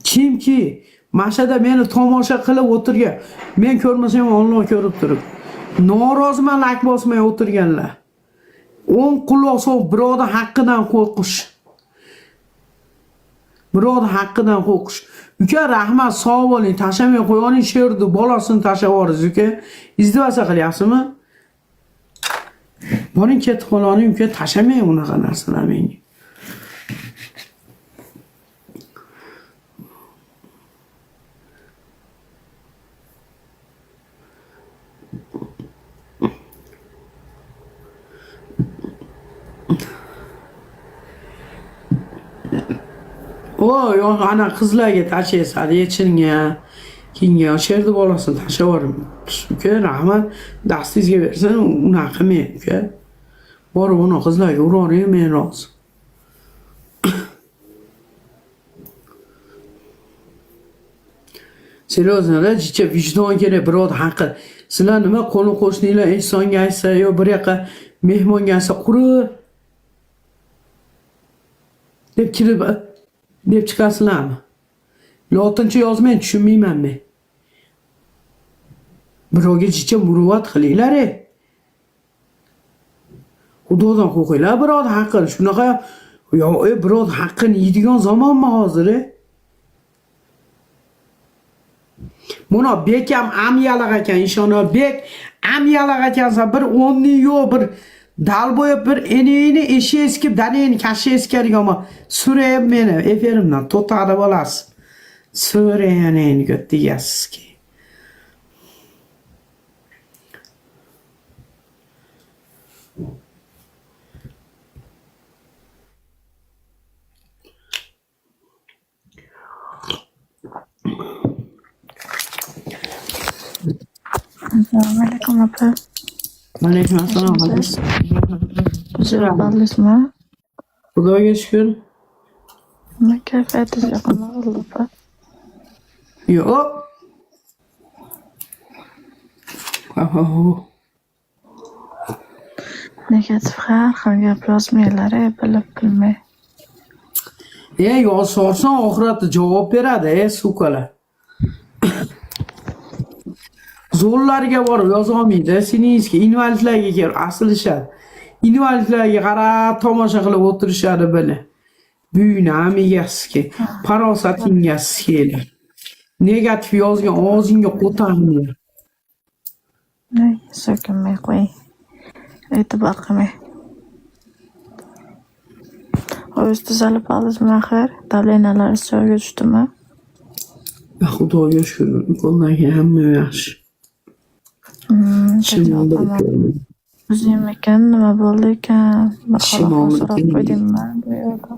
Kimki mashada meni tomosha qilib o'tirgan, men ko'rmasam Alloh ko'rib turib. Noroziman like bosmay o'tirganlar. 10 quloq so'q birodar haqqidan qo'rqish. Birodar haqqidan qo'rqish. Uka rahmat, sog' bo'ling, tashamay qo'yganing sherni bolasini tashab yuborsiz uka. Izdivasa qilyapsizmi? Boring ketib qolaning uka, tashamay unaqa narsalar menga. Oy, ana qizlarga tashlaysan, yechinga, kinga, sherni bolasini tashab yuborim. Uka, rahmat, dastingizga bersin, unaqa qilmang, uka. Borib uni qizlarga uravering, men rozi. Seriozlar, jicha vijdon kerak, birodar haqqi. Sizlar nima qo'ni qo'shninglar ehsonga aytsa yo bir yoqqa mehmonga aytsa quri deb kirib deb chiqasizlarmi? Lotincha yozmang, tushunmayman men. Birovga jicha muruvvat qilinglar. Xudodan qo'rqinglar, birodar haqqini. Shunaqa yo birodar haqqini yeydigan zamonmi hozir? Buni bekam am yalaq ekan, ishonib bek am yalaq ekansa bir 10 ning yo'q, bir dalboyib bir enini eshi eskib, daneni kashi eskadigan ama surayib meni eferimdan to'tadi bolasiz. Surayani go'tdigasiz-ki. Assalamualaikum apa? Aleykümselam. Bagus mı? Xudoga shukr. Ne kayfiyatı yo'qmi apa? Yo'q. Negatif har xil gap yozmaylar, bilib bilmay. Yozsorsan oxiratda javob beradi, sukalar. Zo'rlarga borib yozolmaydi, siningizga invalidlarga kelib asilishadi. Invalidlarga qarab tomosha qilib o'tirishadi bili. Buyni amigasiga, farosatingasiz kelar. Negativ yozgan og'zingga qo'taninglar. Ne, so'kinmay qo'ying. E'tibor qilmay. O'zingiz tuzalib oldingizmi axir? Davlenalar joyiga tushdimi? Xudoga shukr, qo'ldan hamma yaxshi. O'zim ekan, nima bo'ldi ekan? Shimol so'rab qo'ydimmi bu yerda?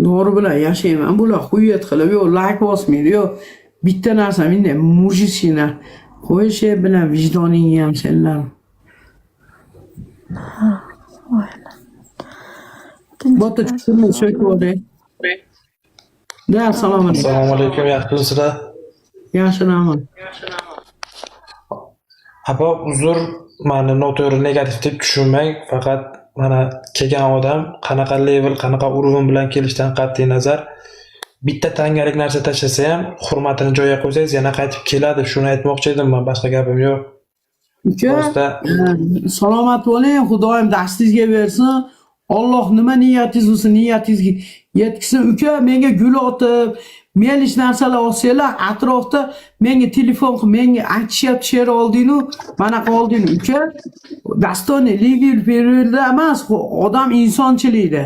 Dori bilan yashayman. Bular xuyat qilib, yo like bosmaydi, yo bitta narsa menday mujisina qo'yishi bilan vijdoningni ham senlar. Bo'ta tushunmay so'kib Da, assalomu alaykum. Assalomu alaykum, yaxshisizlar? Yaxshiraman. Apa, uzr, meni noto'g'ri negativ deb tushunmang, faqat mana kelgan odam qanaqa level, qanaqa uruv bilan kelishdan qat'iy nazar bitta tangalik narsa tashlasa ham hurmatini joyiga qo'ysangiz yana qaytib keladi. Shuni aytmoqchi edim, men boshqa gapim yo'q. Uka, salomat bo'ling, Xudoyim dastingizga bersin. Alloh nima niyatingiz bo'lsa, niyatingizga yetkazsin. Uka, menga gul otib, men hech narsalar olsanglar, atrofda menga telefon qilib, menga aytishyapti, she'r olding-ku, mana qolding. Uka, dastoni level periodda emas, odam insonchilikda.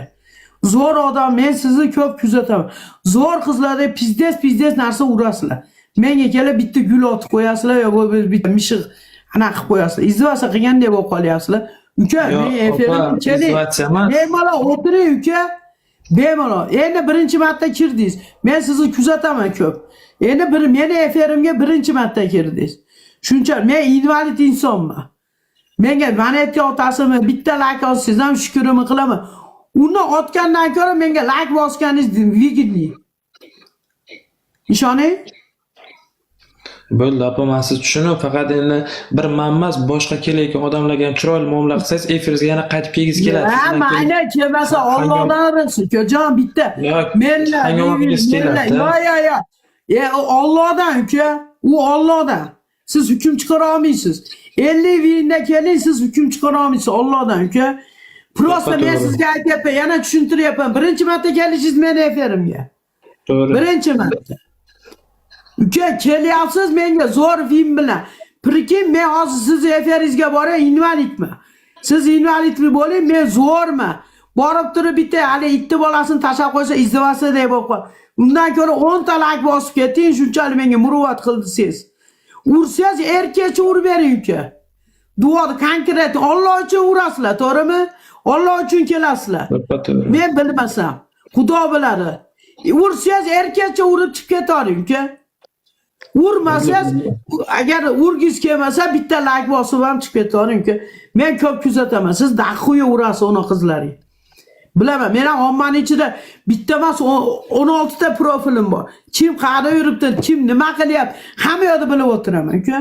Zo'r odam, men sizni ko'p kuzataman. Zo'r qizlarda pizdes narsa urasizlar. Menga kelib bitta gul otib qo'yasizlar yo bitta mishiq ana qilib qo'yasizlar. Izdivasa qilgandek bo'lib qolyapsizlar. Uka, men efirim keling. Bemalol o'tiring uka. Bemalol. Endi birinchi marta kirdingiz. Men sizni kuzataman ko'p. Endi meni efirimga birinchi marta kirdingiz. Shuncha men invalid insonman. Menga vanetga otasimi, bitta like olsangiz ham shukrimni qilaman. Uni otgandan ko'ra menga like bosganingiz vigidli. Ishoning? Bo'ldi, opa, men siz tushunib, faqat endi bir men emas, boshqa kelayotgan odamlarga ham chiroyli muomala qilsangiz, efiringizga yana qaytib kelgisi keladi. Ha, mayli kelmasa Allohdan bilsin. Ukajon bitta. Yo'q, Menla, hangomingiz keladi. yo. Allohdan uka, u Allohdan. Siz hukm chiqara olmaysiz. 50 yilda keling, siz hukm chiqara olmaysiz Allohdan uka. Prosta men sizga aytyapman, yana tushuntiryapman. Birinchi marta kelishingiz meni efirimga. To'g'ri. Birinchi marta. Uka, kelyapsiz menga zo'r film bilan. Prikin, men hozir sizni efiringizga boray, invalidman. Siz invalidmi bo'ling, men zo'rman. Borib turib bitta hali itti bolasini tashab qo'ysa izdivasi deb bo'lib qol. Undan ko'ra 10 ta like bosib keting, shunchalik menga muruvvat qildingiz. Ursangiz erkakcha urib bering uka. Duoda konkret Alloh uchun urasizlar, to'g'rimi? Alloh uchun kelasizlar. Men bilmasam, Xudo biladi. Ursangiz erkakcha urib chiqib ketavering uka. Urmasangiz, agar urgiz kelmasa bitta like bosib ham chiqib ketavering uka. Men ko'p kuzataman. Siz daxuya urasiz ona qizlaring. Bilaman, men ham ommaning ichida bitta emas 16 ta profilim bor. Kim qayerda yuribdi, kim nima qilyapti, hamma yoqda bilib o'tiraman uka.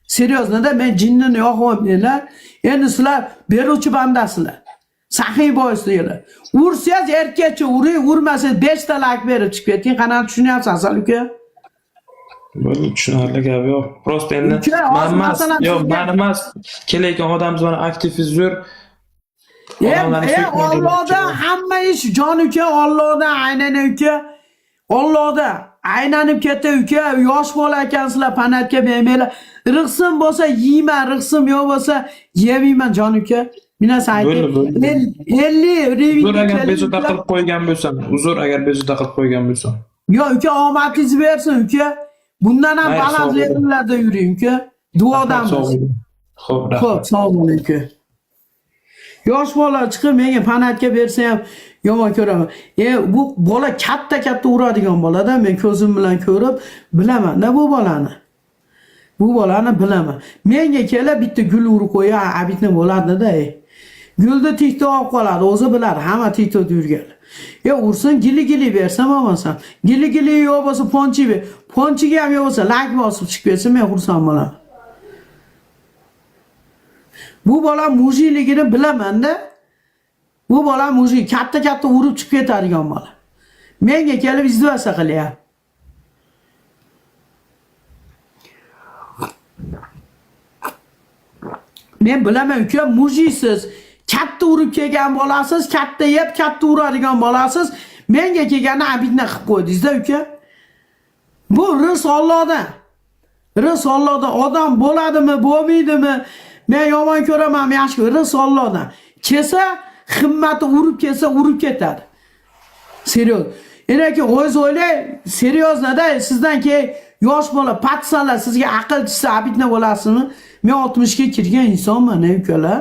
Seriozda men jinnini yo'qolmaylar. Endi sizlar beruvchi bandasizlar. Sahiy boysizlar. Ursangiz erkakcha uring, urmasangiz 5 ta like berib chiqib keting. Qanaqa tushunyapsiz asal uka? Bo'ldi, tushunarli gap yo'q. Prosta endi men emas, kelayotgan odamimiz mana aktiv yur. Allohdan hamma ish jon uka, Allohdan aynan uka. Allohdan aylanib ketdi uka, yosh bola ekansizlar, panatga bermanglar. Rig'sim bo'lsa yeyman, rig'sim yo'q bo'lsa yemayman jon uka. Mina saytib 50 review agar bezovta qilib qo'ygan bo'lsam, uzr agar bezovta qilib qo'ygan bo'lsam. Yo uka, omadingiz bersin uka. Bundan ham baland levellarda yuring uka. Duodamiz. Xo'p, sog' bo'ling uka. Yosh bola chiqib menga panatga bersa ham yomon ko'raman. Bu bola katta uradigan bolada, men ko'zim bilan ko'rib bilaman-da bu bolani. Bu bolani bilaman. Menga kelib bitta gul urib qo'ya, abitni bo'ladi-da. Gulni tikda olib qoladi, o'zi biladi, hamma tikda yurganlar. Ursin, gili bersam olmasam. Gili yo'q bo'lsa ponchi ber. Ponchiga ham yo'q bo'lsa like bosib chiqib ketsa men xursand bo'laman. Bu bola mujikligini bilaman-da. Bu bola mujik, katta urib chiqib ketadigan bola. Menga kelib izdivasa qilyapti. Men bilaman uka, mujiksiz, katta urib kelgan bolasiz, katta yeb, katta uradigan bolasiz. Menga kelganni abidni qilib qo'ydingiz-da uka. Bu rizq Allohdan. Rizq Allohdan. Odam bo'ladimi, bo'lmaydimi? Men yomon ko'raman, yaxshi ko'raman. Rizq Allohdan. Kelsa, himmati urib kelsa, urib ketadi. Seryoz. Endi o'z o'ylay, seryoznada sizdan keyin yosh bola, patsalar sizga aql chiqsa, abidni bo'lasizmi? Men 60 ga kirgan insonman, ukalar.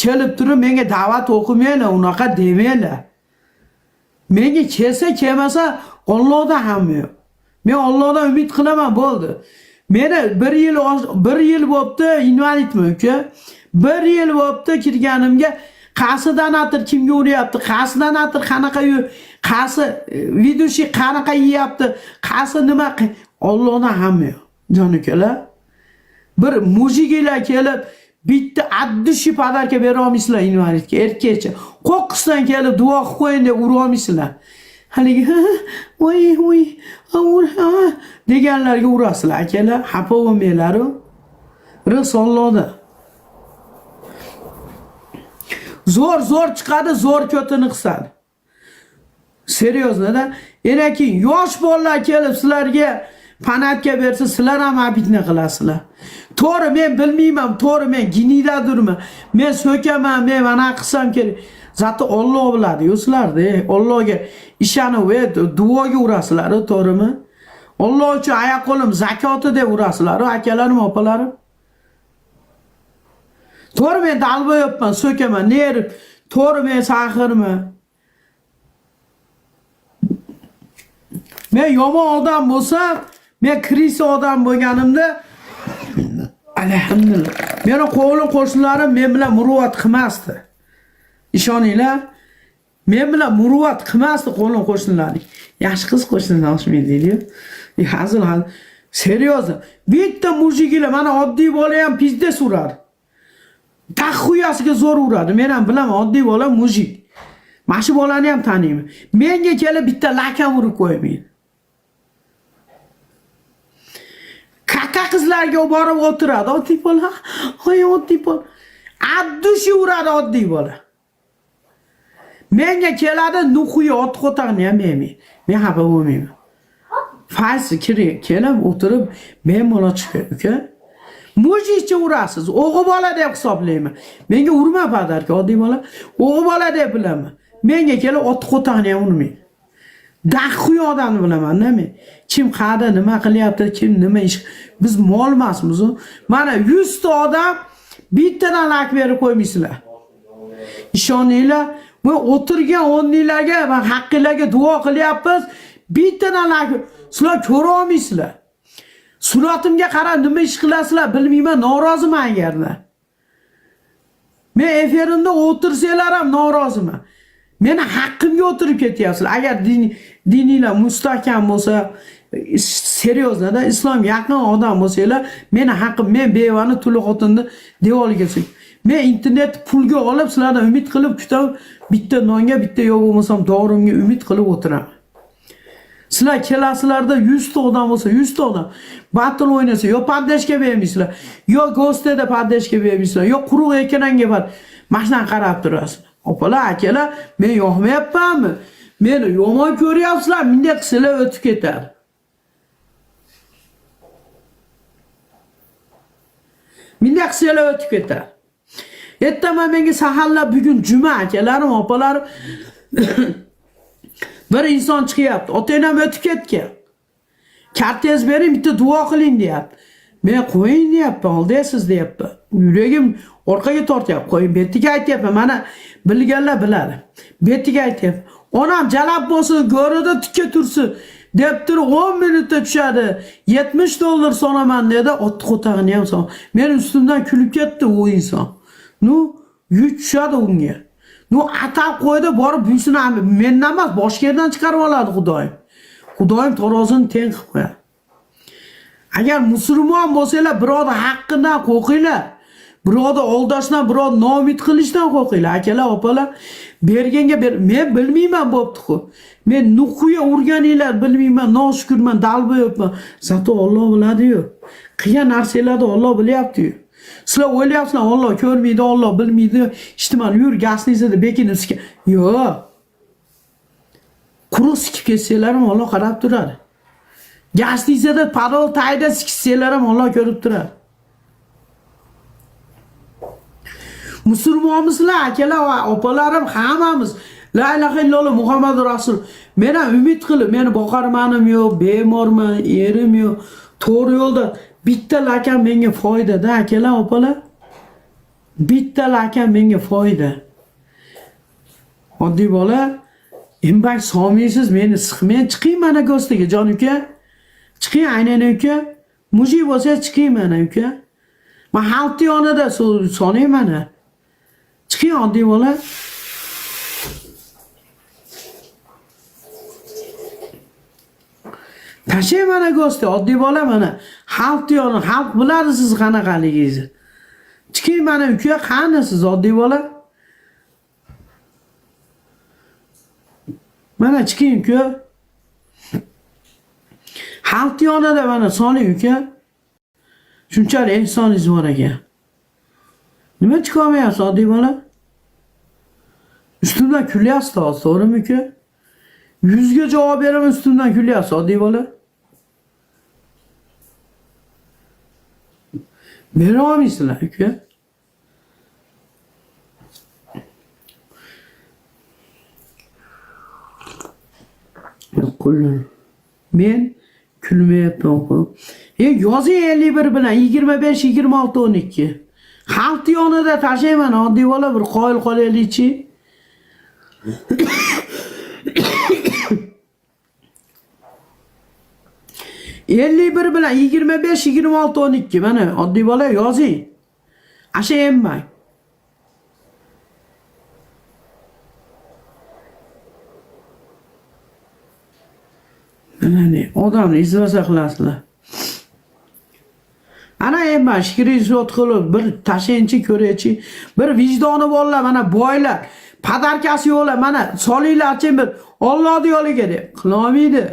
Kelib turib menga da'vat o'qimanglar, unaqa demanglar. Menga kelsa, kelmasa Allohdan ham yo'q. Men Allohdan umid qilaman, bo'ldi. Meni 1 yil bo'libdi invalidman uka. 1 yil bo'libdi kirganimga qaysidan atir kimga uryapti, qaysidan atir qanaqa qaysi vidushi qanaqa yeyapti, qaysi nima Allohdan hamma yo'q. Jon ukalar, bir mujiklar kelib bitta addishi padarka bera olmaysizlar invalidga, erkakcha. Qo'qqisdan kelib duo qilib qo'ying deb ura olmaysizlar. Haligi voy deganlarga urasizlar akalar, xafa bo'lmanglar-ku. Rizq Allohdan. Zo'r chiqadi, zo'r ko'tini qisadi. Seryoznada, enaki yosh bolalar kelib sizlarga panatga bersa, sizlar ham abidni qilasizlar. To'g'ri, men bilmayman, to'g'ri, men ginidadurman. Men so'kaman, men mana qilsam kerak. Zato Alloh biladi, sizlarda Allohga ishonib va duoga urasizlar, to'g'rimi? Alloh uchun oyoq qo'lim zakoti deb urasizlar, akalarim, opalarim. To'g'ri, men dalboyapman, so'kaman, nerib, to'g'ri, men sahirman. Men yomon odam bo'lsam, men kirisi odam bo'lganimda alhamdulillah. Meni qo'lim qo'shnilarim men bilan muruvvat qilmasdi. Ishoninglar, men bilan muruvvat qilmasdi qo'lim qo'shnilaring. Yaxshi qiz qo'shnilar oshmaydi deydi. Hazil. Seryozni. Bitta mujigilar mana oddiy bola ham pizda surar. Taxuyasiga zo'r uradi. Men ham bilaman, oddiy bola mujik. Mana shu bolani ham taniyman. Menga kelib bitta lakam urib qo'ymaydi. Kaka qizlarga borib o'tiradi, oddiy bola. Hoy oddiy bola. Addushi uradi oddiy bola. Menga keladi, nuxuyi ot qo'tag'ini ham yeymaydi. Men xafa bo'lmayman. Fayzi kelib o'tirib bemalol chiqadi, uka. Mujikcha urasiz, o'g'il bola deb hisoblayman. Menga urma padarka, oddiy bola. O'g'il bola deb bilaman. Menga kelib ot qo'tag'ini ham urmaydi. Daxuy odamni bilaman-da men. Kim qayerda nima qilyapti, kim nima ish. Biz mol emasmiz. Mana 100 ta odam bittadan lak berib qo'ymaysizlar. Ishoninglar, bu o'tirgan o'rninglarga va haqqinglarga duo qilyapmiz. Bittadan lak sizlar ko'ra olmaysizlar. Suratimga qarab nima ish qilasizlar bilmayman, noroziman agarda. Men efirimda o'tirsanglar ham noroziman. Meni haqqimga o'tirib ketyapsizlar. Agar dininglar mustahkam bo'lsa, seryoznada islom yaqin odam bo'lsanglar, meni haqqim, men bevani to'liq xotinni devoriga qo'ying. Men internet pulga olib sizlardan umid qilib kutaman, bitta nonga, bitta yo'q bo'lmasam dorimga umid qilib o'tiraman. Sizlar kelasizlarda 100 ta odam bo'lsa, 100 ta odam battle o'ynasa, yo paddeshga bermaysizlar, yo Ghost'da paddeshga bermaysizlar, yo quruq ekranga bar. Mashdan qarab turasiz. Opalar, akalar, men yoqmayapmanmi? Meni yomon ko'ryapsizlar, bunday qilsalar o'tib ketadi. Bunday qilsalar o'tib ketadi. Ertaman menga saharlab bugun juma akalarim, opalarim bir inson chiqyapti. Otangam o'tib ketgan. Kartangiz bering, bitta duo qiling deyapti. Men qo'ying deyapman, oldaysiz deyapman. Yuragim orqaga tortyapti. Qo'ying, betiga aytyapman. Mana bilganlar biladi. Betiga aytyapman. Onam jalab bo'lsin, go'rida tikka tursin deb turib 10 minutda tushadi. $70 so'raman dedi. Ot qo'tag'ini ham son. Men ustimdan kulib ketdi u inson. Nu, yuk tushadi unga. Nu atab qo'ydi, borib buysini mendan emas, boshqa yerdan chiqarib oladi Xudoyim. Xudoyim tarozini teng qilib qo'yadi. Agar musulmon bo'lsanglar, birodar haqqidan qo'rqinglar. Birodar oldashdan, birodar noumid qilishdan qo'rqinglar. Akalar, opalar, berganga ber. Men bilmayman bo'pti-ku. Men nuquya urganinglar bilmayman, noshukurman, dalboyapman. Zato Alloh biladi-yu. Qilgan narsalarni Alloh bilyapti-yu. Sizlar o'ylayapsizlar, Alloh ko'rmaydi, Alloh bilmaydi. Ishtimal yur gasingizni bekinib sikka. Yo'q. Quruq sikib ketsanglar ham Alloh qarab turadi. Gasingizni parol tayda siksanglar ham Alloh ko'rib turadi. Musulmonmizlar, akalar va opalarim hammamiz la ilaha illalloh Muhammadur Rasul. Meni umid qilib, meni boqarmanim yo'q, bemorman, erim yo'q. To'g'ri yo'lda bitta lakam menga foyda-da, akalar, opalar. Bitta lakam menga foyda. Oddiy bola, imbak solmaysiz, meni siqmang, chiqing mana Ghost'ga, jon uka. Chiqing aynan uka. Mujib bo'lsa chiqing mana uka. Men xalq yonida so'ning mana. Chiqing oddiy bola. Tashay mana Ghost'ga, oddiy bola mana. Xalq yoni, xalq biladi siz qanaqaligingizni. Chiqing mana uka, qani siz oddiy bola? Mana chiqing uka. Xalq yonida mana soning uka. Shunchalik ehsoningiz bor ekan. Nima chiqolmayapsiz oddiy bola? Ustimdan kulyapsiz, to'g'rimi uka? 100 ga javob beraman, ustimdan kulyapsiz oddiy bola. Bera olmaysizlar uka. Qullar. Men kulmayapman. Yozing 51 bilan 25 26 12. Xalq yonida tashlayman oddiy bola, bir qoyil qolaylikchi. bir bilan 25 26 12 mana oddiy bola yozing. Asha emmang. Mana odamni izlasa qilasizlar. Ana emas screenshot qilib bir tashinchi ko'raychi. Bir vijdoni borlar mana boylar. Padarkasi yo'qlar mana solinglarchi bir Alloh yo'liga deb qilolmaydi.